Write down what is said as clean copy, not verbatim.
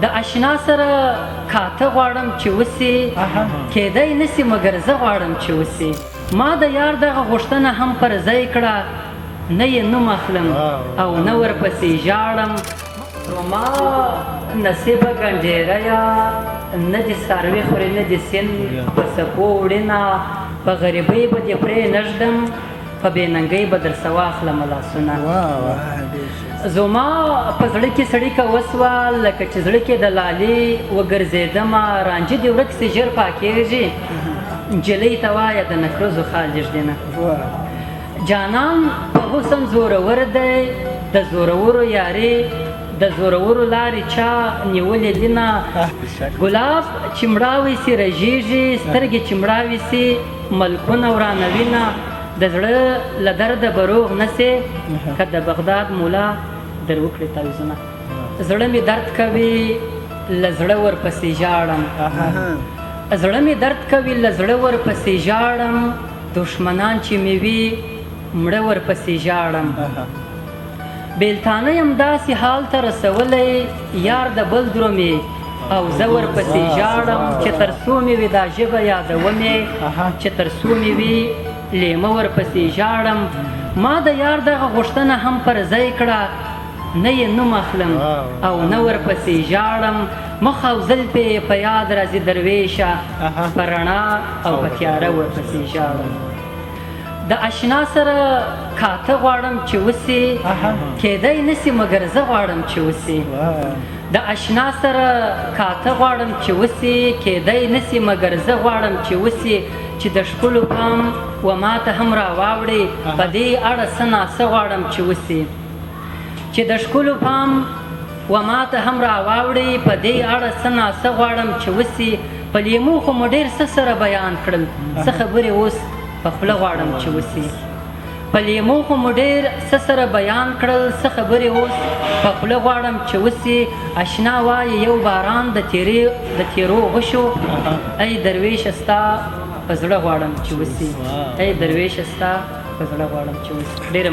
د اشنا سره کاته غواړم چې وسي کېدی نسي مګر زه غواړم چې وسي ما د یار دغه غوښتنه هم پر ځای کړه نه یې نوم اخلم او نه ورپسې ژاړم ما نصیبه ګنډېریا نه دې څاروي خوري نه دې سیند په څپو وړینه په غریبۍ به دې پرې نږدم په بېننګۍ به در څه واخلم لاسونه زما په زړه کې سړیکه وسوه لکه چې زړه کې د لالې وګرځېدمه رانجه دې ورک سي ژر پاکېږي نجلۍ ته وایه د نکرزو خال جږدینه جانان په حسن زورور دی د زورورو یاري د زورورو لارې چا نیولې دینه ګلاب چې مړاوی سي رژېږي سترګې چې مړاوي سي ملکونه ورانوینه د زړه له درده به روغ نه سې که د بغداد مولا در وکړې تعویضونه زړه مې درد کوي له زړه ورپسې ژاړم زړه مې درد کوي له زړه ورپسې ژاړم دښمنان چې مې وي مړه ورپسې ژاړم بیلتانه یم داسې حال ته رسولی یار د بل درومې او زه ورپسې ژاړم چې تر څو مې وي دا ژبه یادومې چې تر څو مې وي لیمه ورپسې ژاړم ما د یار دغه غوښتنه هم پر ځای کړه نه یې نوم اخلم او نه ورپسې ژاړم مخ او زلفې په یاد راځي درویشه په رڼا او په تیاره ورپسې ژاړم د اشنا سره کاته غواړم چې وسي کېدی نسي مګر زه غواړم چې وسي د اشنا سره کاته غواړم چې وسي کېدی نسي مګر زه غواړم چې وسي چې د ښکلو پام و ماته هم راواوړې په دې اړه څه ناڅه غواړم چې وسي چې د ښکلو پام و ماته هم راواوړې په دې اړه څه ناڅه غواړم چې وسي په لیمو خو مو ډېر څه سره بیان کړل څه خبرې اوس په خوله غواړم چې وسي په لیمو خو مو ډېر څه سره بیان کړل څه خبرې اوس په خوله غواړم چې وسي اشنا وایي یو باران د تیرو غشو ای درویشه ستا په زړه غواړم چې وسي ای درویشه ستا په زړه غواړم چې وسي ډېره